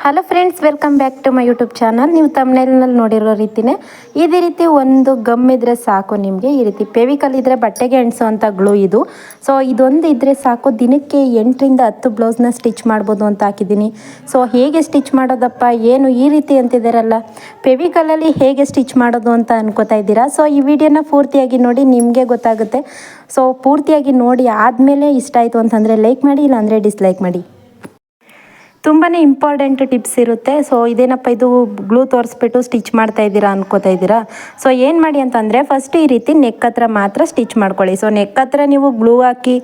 Hello friends, welcome back to my YouTube channel. ನೀವು ತಮ್ಮನೇಲಿನಲ್ಲಿ ನೋಡಿರೋ ರೀತಿಯೇ ಇದೇ ರೀತಿ ಒಂದು ಗಮ್ ಇದ್ದರೆ ಸಾಕು. ನಿಮಗೆ ಈ ರೀತಿ ಫೆವಿಕಲ್ ಇದ್ದರೆ ಬಟ್ಟೆಗೆ ಅಂಟಿಸೋವಂಥ ಗ್ಲೂ ಇದು. ಸೊ ಇದೊಂದು ಇದ್ದರೆ ಸಾಕು, ದಿನಕ್ಕೆ 8ರಿಂದ 10 ಬ್ಲೌಸ್ನ ಸ್ಟಿಚ್ ಮಾಡ್ಬೋದು ಅಂತ ಹಾಕಿದ್ದೀನಿ. ಸೊ ಹೇಗೆ ಸ್ಟಿಚ್ ಮಾಡೋದಪ್ಪ, ಏನು ಈ ರೀತಿ ಅಂತಿದ್ದಾರಲ್ಲ, ಫೆವಿಕಲಲ್ಲಿ ಹೇಗೆ ಸ್ಟಿಚ್ ಮಾಡೋದು ಅಂತ ಅನ್ಕೋತಾ ಇದ್ದೀರಾ. ಸೊ ಈ ವಿಡಿಯೋನ ಪೂರ್ತಿಯಾಗಿ ನೋಡಿ, ನಿಮಗೆ ಗೊತ್ತಾಗುತ್ತೆ. ಸೊ ಪೂರ್ತಿಯಾಗಿ ನೋಡಿ ಆದಮೇಲೆ ಇಷ್ಟ ಆಯಿತು ಅಂತಂದರೆ ಲೈಕ್ ಮಾಡಿ, ಇಲ್ಲಾಂದರೆ ಡಿಸ್ಲೈಕ್ ಮಾಡಿ. ತುಂಬಾ ಇಂಪಾರ್ಟೆಂಟ್ ಟಿಪ್ಸ್ ಇರುತ್ತೆ. ಸೊ ಇದೇನಪ್ಪ ಇದು ಗ್ಲೂ ತೋರಿಸ್ಬಿಟ್ಟು ಸ್ಟಿಚ್ ಮಾಡ್ತಾ ಇದ್ದೀರಾ ಅನ್ಕೋತಾ ಇದ್ದೀರಾ. ಸೊ ಏನು ಮಾಡಿ ಅಂತಂದರೆ ಫಸ್ಟ್ ಈ ರೀತಿ ನೆಕ್ ಹತ್ರ ಮಾತ್ರ ಸ್ಟಿಚ್ ಮಾಡ್ಕೊಳ್ಳಿ. ಸೊ ನೆಕ್ ಹತ್ರ ನೀವು ಗ್ಲೂ ಹಾಕಿ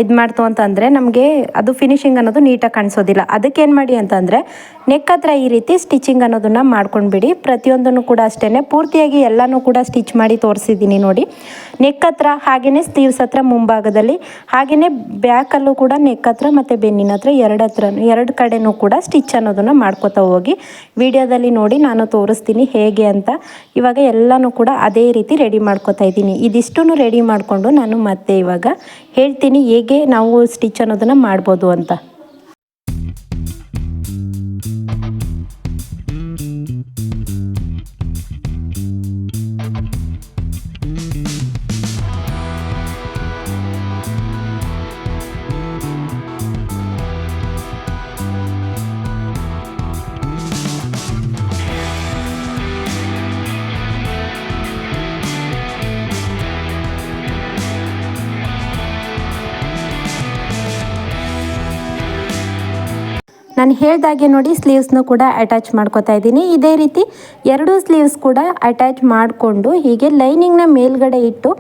ಇದು ಮಾಡ್ತು ಅಂತಂದರೆ ನಮಗೆ ಅದು ಫಿನಿಶಿಂಗ್ ಅನ್ನೋದು ನೀಟಾಗಿ ಕಾಣಿಸೋದಿಲ್ಲ. ಅದಕ್ಕೆ ಏನು ಮಾಡಿ ಅಂತಂದರೆ ನೆಕ್ ಹತ್ರ ಈ ರೀತಿ ಸ್ಟಿಚಿಂಗ್ ಅನ್ನೋದನ್ನು ಮಾಡ್ಕೊಂಡ್ಬಿಡಿ. ಪ್ರತಿಯೊಂದನ್ನು ಕೂಡ ಅಷ್ಟೇ ಪೂರ್ತಿಯಾಗಿ ಎಲ್ಲನೂ ಕೂಡ ಸ್ಟಿಚ್ ಮಾಡಿ ತೋರಿಸಿದ್ದೀನಿ ನೋಡಿ. ನೆಕ್ ಹತ್ರ ಹಾಗೆಯೇ ಸ್ಲೀವ್ಸ್ ಹತ್ರ ಮುಂಭಾಗದಲ್ಲಿ, ಹಾಗೆಯೇ ಬ್ಯಾಕಲ್ಲೂ ಕೂಡ ನೆಕ್ ಹತ್ರ ಮತ್ತು ಬೆನ್ನಿನ ಹತ್ರ ಎರಡು ಕಡೆನೂ ಕೂಡ ಸ್ಟಿಚ್ ಅನ್ನೋದನ್ನು ಮಾಡ್ಕೋತಾ ಹೋಗಿ ವಿಡಿಯೋದಲ್ಲಿ ನೋಡಿ ನಾನು ತೋರಿಸ್ತೀನಿ ಹೇಗೆ ಅಂತ. ಇವಾಗ ಎಲ್ಲನೂ ಕೂಡ ಅದೇ ರೀತಿ ರೆಡಿ ಮಾಡ್ಕೋತಾ ಇದ್ದೀನಿ. ಇದಿಷ್ಟನ್ನು ರೆಡಿ ಮಾಡಿಕೊಂಡು ನಾನು ಮತ್ತೆ ಇವಾಗ ಹೇಳ್ತೀನಿ ಹೇಗೆ ನಾವು ಸ್ಟಿಚ್ ಅನ್ನೋದನ್ನು ಮಾಡ್ಬೋದು ಅಂತ. ನಾನು ಹೇಳ್ದಾಗೆ ನೋಡಿ ಸ್ಲೀವ್ಸ್ನು ಕೂಡ ಅಟ್ಯಾಚ್ ಮಾಡ್ಕೋತಾ ಇದ್ದೀನಿ. ಇದೇ ರೀತಿ ಎರಡು ಸ್ಲೀವ್ಸ್ ಕೂಡ ಅಟ್ಯಾಚ್ ಮಾಡಿಕೊಂಡು ಹೀಗೆ ಲೈನಿಂಗ್ನ ಮೇಲ್ಗಡೆ ಇಟ್ಟು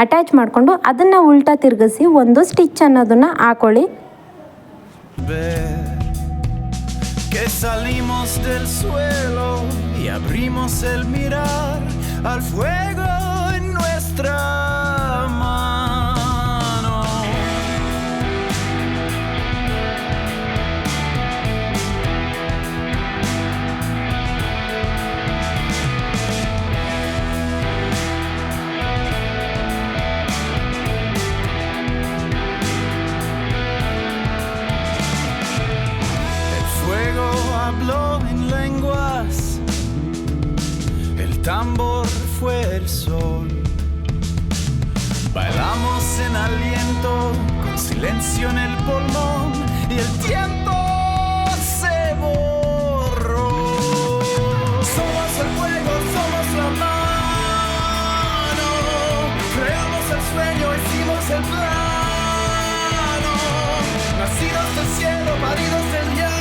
ಅಟ್ಯಾಚ್ ಮಾಡಿಕೊಂಡು ಅದನ್ನು ಉಲ್ಟಾ ತಿರುಗಿಸಿ ಒಂದು ಸ್ಟಿಚ್ ಅನ್ನೋದನ್ನು ಹಾಕೊಳ್ಳಿ. Habló en lenguas, el tambor fue el sol. Bailamos en aliento, con silencio en el pulmón, y el tiempo se borró. Somos el fuego, somos la mano, creamos el sueño, hicimos el plano, nacidos del cielo, paridos del llano.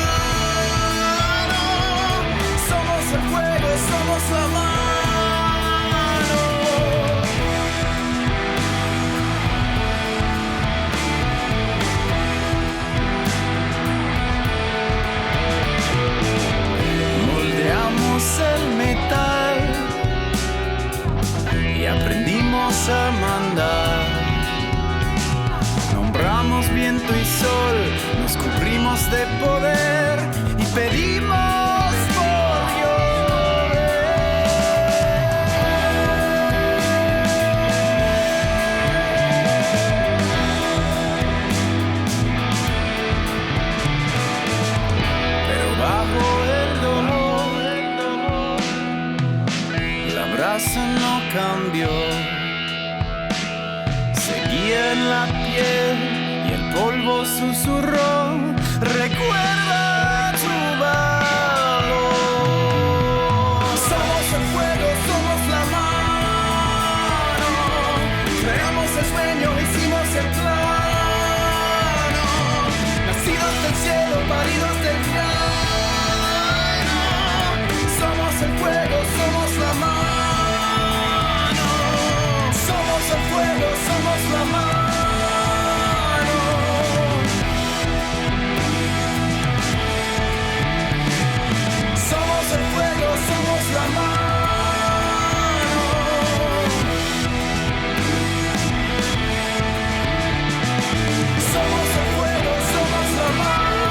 El fuego, somos la mano. Moldeamos el metal y aprendimos a mandar. Nombramos viento y sol, nos cubrimos de poder y pedimos no cambió, seguía en la piel y el polvo susurró, recuerda tu valor. Somos el fuego, somos la mano, creamos el sueño, hicimos el plano, nacidos del cielo, paridos del llano. Somos el fuego, somos la mano. El fuego, somos la mano. Somos el fuego, somos la mano. Somos el fuego, somos la mano.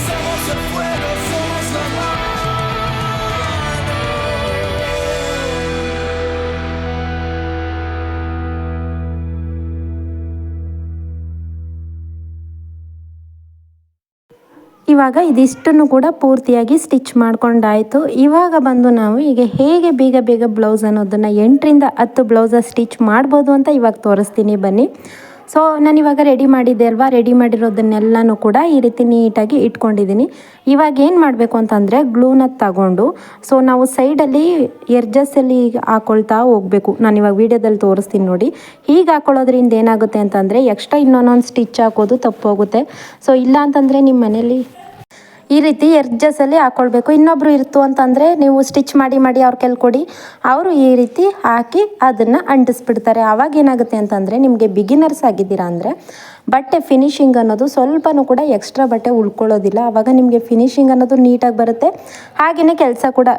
Somos el fuego, somos la mano. ಇವಾಗ ಇದಿಷ್ಟನ್ನು ಕೂಡ ಪೂರ್ತಿಯಾಗಿ stitch ಮಾಡ್ಕೊಂಡಾಯಿತು. ಇವಾಗ ಬಂದು ನಾವು ಈಗ ಹೇಗೆ ಬೇಗ ಬೇಗ ಬ್ಲೌಸ್ ಅನ್ನೋದನ್ನು 8ರಿಂದ 10 ಬ್ಲೌಸ ಸ್ಟಿಚ್ ಮಾಡ್ಬೋದು ಅಂತ ಇವಾಗ ತೋರಿಸ್ತೀನಿ ಬನ್ನಿ. ಸೊ ನಾನಿವಾಗ ರೆಡಿ ಮಾಡಿದ್ದೆ ಅಲ್ವಾ, ರೆಡಿ ಮಾಡಿರೋದನ್ನೆಲ್ಲನೂ ಕೂಡ ಈ ರೀತಿ ನೀಟಾಗಿ ಇಟ್ಕೊಂಡಿದ್ದೀನಿ. ಇವಾಗ ಏನು ಮಾಡಬೇಕು ಅಂತಂದರೆ ಗ್ಲೂನ ತಗೊಂಡು ಸೊ ನಾವು ಸೈಡಲ್ಲಿ ಎರ್ಜಸ್ಸಲ್ಲಿ ಹಾಕ್ಕೊಳ್ತಾ ಹೋಗಬೇಕು. ನಾನಿವಾಗ ವೀಡಿಯೋದಲ್ಲಿ ತೋರಿಸ್ತೀನಿ ನೋಡಿ. ಹೀಗೆ ಹಾಕ್ಕೊಳ್ಳೋದ್ರಿಂದ ಏನಾಗುತ್ತೆ ಅಂತಂದರೆ ಎಕ್ಸ್ಟ್ರಾ ಇನ್ನೊಂದೊಂದು ಸ್ಟಿಚ್ ಹಾಕೋದು ತಪ್ಪೋಗುತ್ತೆ. ಸೊ ಇಲ್ಲ ಅಂತಂದರೆ ನಿಮ್ಮ ಮನೇಲಿ ಈ ರೀತಿ ಎರ್ಜಸ್ಸಲ್ಲಿ ಹಾಕ್ಕೊಳ್ಬೇಕು. ಇನ್ನೊಬ್ಬರು ಇರ್ತು ಅಂತಂದರೆ ನೀವು ಸ್ಟಿಚ್ ಮಾಡಿ ಅವ್ರ ಕೈಲಿ ಕೊಡಿ, ಅವರು ಈ ರೀತಿ ಹಾಕಿ ಅದನ್ನು ಅಂಟಿಸ್ಬಿಡ್ತಾರೆ. ಆವಾಗ ಏನಾಗುತ್ತೆ ಅಂತಂದರೆ ನಿಮಗೆ ಬಿಗಿನರ್ಸ್ ಆಗಿದ್ದೀರಾ ಅಂದರೆ ಬಟ್ಟೆ ಫಿನಿಶಿಂಗ್ ಅನ್ನೋದು ಸ್ವಲ್ಪನೂ ಕೂಡ ಎಕ್ಸ್ಟ್ರಾ ಬಟ್ಟೆ ಉಳ್ಕೊಳ್ಳೋದಿಲ್ಲ. ಆವಾಗ ನಿಮಗೆ ಫಿನಿಶಿಂಗ್ ಅನ್ನೋದು ನೀಟಾಗಿ ಬರುತ್ತೆ. ಹಾಗೆಯೇ ಕೆಲಸ ಕೂಡ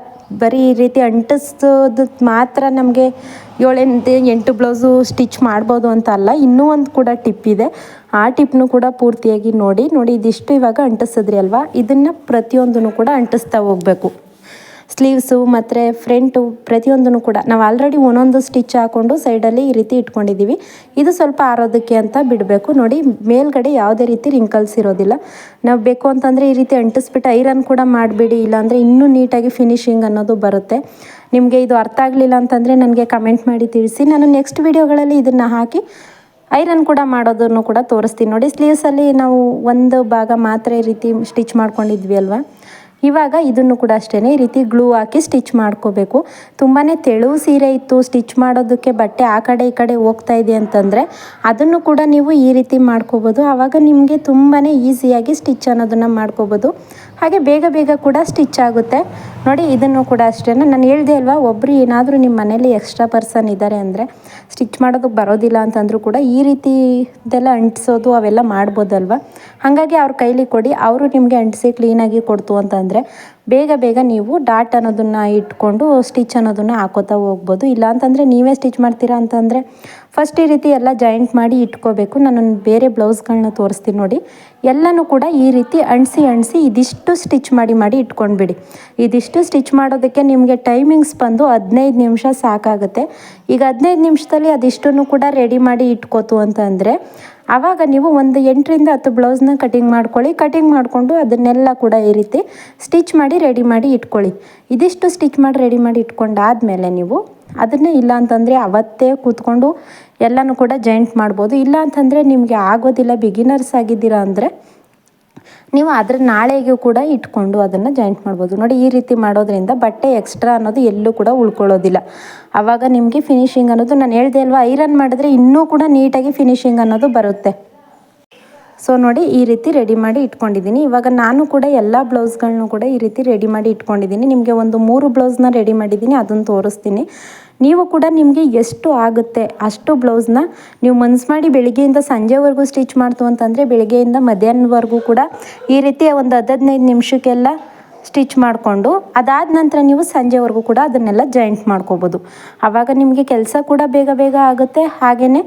ಬರೀ ಈ ರೀತಿ ಅಂಟಿಸೋದು ಮಾತ್ರ ನಮಗೆ 7-8 ಬ್ಲೌಸು ಸ್ಟಿಚ್ ಮಾಡ್ಬೋದು ಅಂತ ಅಲ್ಲ. ಇನ್ನೂ ಒಂದು ಕೂಡ ಟಿಪ್ ಇದೆ, ಆ ಟಿಪ್ನು ಕೂಡ ಪೂರ್ತಿಯಾಗಿ ನೋಡಿ. ಇದಿಷ್ಟು ಇವಾಗ ಅಂಟಿಸಿದ್ರಿ ಅಲ್ವಾ, ಇದನ್ನು ಪ್ರತಿಯೊಂದನ್ನು ಕೂಡ ಅಂಟಿಸ್ತಾ ಹೋಗಬೇಕು. ಸ್ಲೀವ್ಸು ಮತ್ತು ಫ್ರಂಟು ಪ್ರತಿಯೊಂದನ್ನು ಕೂಡ ನಾವು ಆಲ್ರೆಡಿ ಒಂದೊಂದು ಸ್ಟಿಚ್ ಹಾಕ್ಕೊಂಡು ಸೈಡಲ್ಲಿ ಈ ರೀತಿ ಇಟ್ಕೊಂಡಿದ್ದೀವಿ. ಇದು ಸ್ವಲ್ಪ ಆರೋದಕ್ಕೆ ಅಂತ ಬಿಡಬೇಕು. ನೋಡಿ ಮೇಲ್ಗಡೆ ಯಾವುದೇ ರೀತಿ ರಿಂಕಲ್ಸ್ ಇರೋದಿಲ್ಲ. ನಾವು ಬೇಕು ಅಂತಂದರೆ ಈ ರೀತಿ ಅಂಟಿಸ್ಬಿಟ್ಟು ಐರನ್ ಕೂಡ ಮಾಡಬೇಡಿ, ಇಲ್ಲಾಂದರೆ ಇನ್ನೂ ನೀಟಾಗಿ ಫಿನಿಶಿಂಗ್ ಅನ್ನೋದು ಬರುತ್ತೆ. ನಿಮಗೆ ಇದು ಅರ್ಥ ಆಗಲಿಲ್ಲ ಅಂತಂದರೆ ನನಗೆ ಕಮೆಂಟ್ ಮಾಡಿ ತಿಳಿಸಿ. ನಾನು ನೆಕ್ಸ್ಟ್ ವೀಡಿಯೋಗಳಲ್ಲಿ ಇದನ್ನು ಹಾಕಿ ಐರನ್ ಕೂಡ ಮಾಡೋದನ್ನು ಕೂಡ ತೋರಿಸ್ತೀನಿ. ನೋಡಿ ಸ್ಲೀವ್ಸಲ್ಲಿ ನಾವು ಒಂದು ಭಾಗ ಮಾತ್ರ ಈ ರೀತಿ ಸ್ಟಿಚ್ ಮಾಡ್ಕೊಂಡಿದ್ವಿ ಅಲ್ವಾ, ಇವಾಗ ಇದನ್ನು ಕೂಡ ಅಷ್ಟೇ ಈ ರೀತಿ ಗ್ಲೂ ಹಾಕಿ ಸ್ಟಿಚ್ ಮಾಡ್ಕೋಬೇಕು. ತುಂಬಾ ತೆಳುವು ಸೀರೆ ಇತ್ತು, ಸ್ಟಿಚ್ ಮಾಡೋದಕ್ಕೆ ಬಟ್ಟೆ ಆ ಕಡೆ ಈ ಕಡೆ ಹೋಗ್ತಾ ಇದೆ ಅಂತಂದರೆ ಅದನ್ನು ಕೂಡ ನೀವು ಈ ರೀತಿ ಮಾಡ್ಕೋಬೋದು. ಆವಾಗ ನಿಮಗೆ ತುಂಬಾ ಈಸಿಯಾಗಿ ಸ್ಟಿಚ್ ಅನ್ನೋದನ್ನು ಮಾಡ್ಕೋಬೋದು. ಹಾಗೆ ಬೇಗ ಬೇಗ ಕೂಡ ಸ್ಟಿಚ್ ಆಗುತ್ತೆ. ನೋಡಿ ಇದನ್ನು ಕೂಡ ಅಷ್ಟೇ ನಾನು ಹೇಳಿದೆ ಅಲ್ವಾ, ಒಬ್ಬರು ಏನಾದರೂ ನಿಮ್ಮ ಮನೇಲಿ ಎಕ್ಸ್ಟ್ರಾ ಪರ್ಸನ್ ಇದ್ದಾರೆ ಅಂದರೆ ಸ್ಟಿಚ್ ಮಾಡೋದಕ್ಕೆ ಬರೋದಿಲ್ಲ ಅಂತಂದರೂ ಕೂಡ ಈ ರೀತಿ ಇದೆಲ್ಲ ಅಂಟಿಸೋದು ಅವೆಲ್ಲ ಮಾಡ್ಬೋದಲ್ವ. ಹಾಗಾಗಿ ಅವ್ರ ಕೈಲಿ ಕೊಡಿ, ಅವರು ನಿಮಗೆ ಅಂಟಿಸಿ ಕ್ಲೀನಾಗಿ ಕೊಡ್ತು ಅಂತಂದರೆ ಬೇಗ ಬೇಗ ನೀವು ಡಾಟ್ ಅನ್ನೋದನ್ನು ಇಟ್ಕೊಂಡು ಸ್ಟಿಚ್ ಅನ್ನೋದನ್ನು ಹಾಕೋತಾ ಹೋಗ್ಬೋದು. ಇಲ್ಲ ಅಂತಂದರೆ ನೀವೇ ಸ್ಟಿಚ್ ಮಾಡ್ತೀರಾ ಅಂತಂದರೆ ಫಸ್ಟ್ ಈ ರೀತಿ ಎಲ್ಲ ಜಾಯಿಂಟ್ ಮಾಡಿ ಇಟ್ಕೋಬೇಕು. ನಾನು ಬೇರೆ ಬ್ಲೌಸ್ಗಳನ್ನ ತೋರಿಸ್ತೀನಿ ನೋಡಿ. ಎಲ್ಲನೂ ಕೂಡ ಈ ರೀತಿ ಅಂಟಿಸಿ ಇದಿಷ್ಟು ಸ್ಟಿಚ್ ಮಾಡಿ ಇಟ್ಕೊಂಡ್ಬಿಡಿ. ಇದಿಷ್ಟು ಸ್ಟಿಚ್ ಮಾಡೋದಕ್ಕೆ ನಿಮಗೆ ಟೈಮಿಂಗ್ಸ್ ಬಂದು 15 ನಿಮಿಷ ಸಾಕಾಗುತ್ತೆ. ಈಗ 15 ನಿಮಿಷದಲ್ಲಿ ಅದಿಷ್ಟನ್ನು ಕೂಡ ರೆಡಿ ಮಾಡಿ ಇಟ್ಕೋತು ಅಂತಂದರೆ ಆವಾಗ ನೀವು ಒಂದು 8ರಿಂದ 10 ಬ್ಲೌಸ್ನ ಕಟಿಂಗ್ ಮಾಡ್ಕೊಳ್ಳಿ. ಕಟಿಂಗ್ ಮಾಡಿಕೊಂಡು ಅದನ್ನೆಲ್ಲ ಕೂಡ ಈ ರೀತಿ ಸ್ಟಿಚ್ ಮಾಡಿ ರೆಡಿ ಮಾಡಿ ಇಟ್ಕೊಳ್ಳಿ. ಇದಿಷ್ಟು ಸ್ಟಿಚ್ ಮಾಡಿ ರೆಡಿ ಮಾಡಿ ಇಟ್ಕೊಂಡಾದಮೇಲೆ ನೀವು ಅದನ್ನೇ ಇಲ್ಲ ಅಂತಂದರೆ ಅವತ್ತೇ ಕೂತ್ಕೊಂಡು ಎಲ್ಲನೂ ಕೂಡ ಜಾಯಿಂಟ್ ಮಾಡ್ಬೋದು. ಇಲ್ಲ ಅಂತಂದರೆ ನಿಮಗೆ ಆಗೋದಿಲ್ಲ, ಬಿಗಿನರ್ಸ್ ಆಗಿದ್ದೀರಾ ಅಂದರೆ ನೀವು ಅದರ ನಾಳೆಗೂ ಕೂಡ ಇಟ್ಕೊಂಡು ಅದನ್ನು ಜಾಯಿಂಟ್ ಮಾಡ್ಬೋದು. ನೋಡಿ ಈ ರೀತಿ ಮಾಡೋದ್ರಿಂದ ಬಟ್ಟೆ ಎಕ್ಸ್ಟ್ರಾ ಅನ್ನೋದು ಎಲ್ಲೂ ಕೂಡ ಉಳ್ಕೊಳ್ಳೋದಿಲ್ಲ. ಆವಾಗ ನಿಮಗೆ ಫಿನಿಶಿಂಗ್ ಅನ್ನೋದು ನಾನು ಹೇಳ್ದೆ ಅಲ್ವಾ, ಐರನ್ ಮಾಡಿದ್ರೆ ಇನ್ನೂ ಕೂಡ ನೀಟಾಗಿ ಫಿನಿಶಿಂಗ್ ಅನ್ನೋದು ಬರುತ್ತೆ. ಸೊ ನೋಡಿ ಈ ರೀತಿ ರೆಡಿ ಮಾಡಿ ಇಟ್ಕೊಂಡಿದ್ದೀನಿ. ಇವಾಗ ನಾನು ಕೂಡ ಎಲ್ಲ ಬ್ಲೌಸ್ಗಳನ್ನೂ ಕೂಡ ಈ ರೀತಿ ರೆಡಿ ಮಾಡಿ ಇಟ್ಕೊಂಡಿದ್ದೀನಿ. ನಿಮಗೆ ಒಂದು 3 ಬ್ಲೌಸ್ನ ರೆಡಿ ಮಾಡಿದ್ದೀನಿ, ಅದನ್ನು ತೋರಿಸ್ತೀನಿ. ನೀವು ಕೂಡ ನಿಮಗೆ ಎಷ್ಟು ಆಗುತ್ತೆ ಅಷ್ಟು ಬ್ಲೌಸ್ನ ನೀವು ಮನ್ಸು ಮಾಡಿ ಬೆಳಿಗ್ಗೆಯಿಂದ ಸಂಜೆವರೆಗೂ ಸ್ಟಿಚ್ ಮಾಡ್ತು ಅಂತಂದರೆ ಬೆಳಿಗ್ಗೆಯಿಂದ ಮಧ್ಯಾಹ್ನದವರೆಗೂ ಕೂಡ ಈ ರೀತಿ ಒಂದು 15 ನಿಮಿಷಕ್ಕೆಲ್ಲ ಸ್ಟಿಚ್ ಮಾಡಿಕೊಂಡು ಅದಾದ ನಂತರ ನೀವು ಸಂಜೆವರೆಗೂ ಕೂಡ ಅದನ್ನೆಲ್ಲ ಜಾಯಿಂಟ್ ಮಾಡ್ಕೋಬೋದು. ಆವಾಗ ನಿಮಗೆ ಕೆಲಸ ಕೂಡ ಬೇಗ ಬೇಗ ಆಗುತ್ತೆ. ಹಾಗೆಯೇ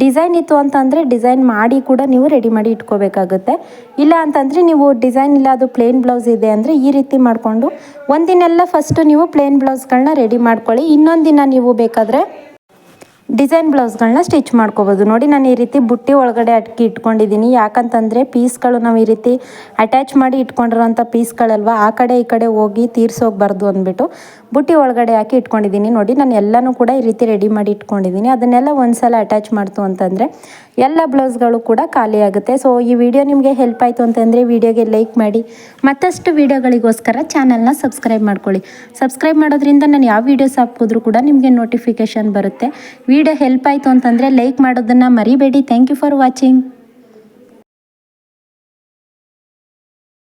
ಡಿಸೈನ್ ಇತ್ತು ಅಂತಂದರೆ ಡಿಸೈನ್ ಮಾಡಿ ಕೂಡ ನೀವು ರೆಡಿ ಮಾಡಿ ಇಟ್ಕೋಬೇಕಾಗುತ್ತೆ. ಇಲ್ಲ ಅಂತಂದರೆ ನೀವು ಡಿಸೈನ್ ಇಲ್ಲ, ಅದು ಪ್ಲೇನ್ ಬ್ಲೌಸ್ ಇದೆ ಅಂದರೆ ಈ ರೀತಿ ಮಾಡಿಕೊಂಡು ಒಂದಿನೆಲ್ಲ ಫಸ್ಟು ನೀವು ಪ್ಲೇನ್ ಬ್ಲೌಸ್ಗಳನ್ನ ರೆಡಿ ಮಾಡ್ಕೊಳ್ಳಿ. ಇನ್ನೊಂದು ದಿನ ನೀವು ಬೇಕಾದರೆ ಡಿಸೈನ್ ಬ್ಲೌಸ್ಗಳನ್ನ ಸ್ಟಿಚ್ ಮಾಡ್ಕೋಬೋದು. ನೋಡಿ ನಾನು ಈ ರೀತಿ ಬುಟ್ಟಿ ಒಳಗಡೆ ಅಟ್ಕಿ ಇಟ್ಕೊಂಡಿದ್ದೀನಿ. ಯಾಕಂತಂದರೆ ಪೀಸ್ಗಳು ನಾವು ಈ ರೀತಿ ಅಟ್ಯಾಚ್ ಮಾಡಿ ಇಟ್ಕೊಂಡಿರೋಂಥ ಪೀಸ್ಗಳಲ್ವ, ಆ ಕಡೆ ಈ ಕಡೆ ಹೋಗಿ ತೀರ್ಸೋಗ್ಬಾರ್ದು ಅಂದ್ಬಿಟ್ಟು ಬುಟ್ಟಿ ಒಳಗಡೆ ಹಾಕಿ ಇಟ್ಕೊಂಡಿದ್ದೀನಿ. ನೋಡಿ ನಾನು ಎಲ್ಲನೂ ಕೂಡ ಈ ರೀತಿ ರೆಡಿ ಮಾಡಿ ಇಟ್ಕೊಂಡಿದ್ದೀನಿ. ಅದನ್ನೆಲ್ಲ ಒಂದು ಸಲ ಅಟ್ಯಾಚ್ ಮಾಡ್ತು ಅಂತಂದರೆ ಎಲ್ಲ ಬ್ಲೌಸ್ಗಳು ಕೂಡ ಖಾಲಿ ಆಗುತ್ತೆ. ಸೊ ಈ ವಿಡಿಯೋ ನಿಮಗೆ ಹೆಲ್ಪ್ ಆಯಿತು ಅಂತಂದರೆ ವಿಡಿಯೋಗೆ ಲೈಕ್ ಮಾಡಿ, ಮತ್ತಷ್ಟು ವಿಡಿಯೋಗಳಿಗೋಸ್ಕರ ಚಾನಲ್ನ ಸಬ್ಸ್ಕ್ರೈಬ್ ಮಾಡ್ಕೊಳ್ಳಿ. ಸಬ್ಸ್ಕ್ರೈಬ್ ಮಾಡೋದ್ರಿಂದ ನಾನು ಯಾವ ವೀಡಿಯೋಸ್ ಹಾಕಿದ್ರೂ ಕೂಡ ನಿಮಗೆ ನೋಟಿಫಿಕೇಷನ್ ಬರುತ್ತೆ. ವಿಡಿಯೋ ಹೆಲ್ಪ್ ಆಯಿತು ಅಂತಂದರೆ ಲೈಕ್ ಮಾಡೋದನ್ನು ಮರಿಬೇಡಿ. Thank you for watching.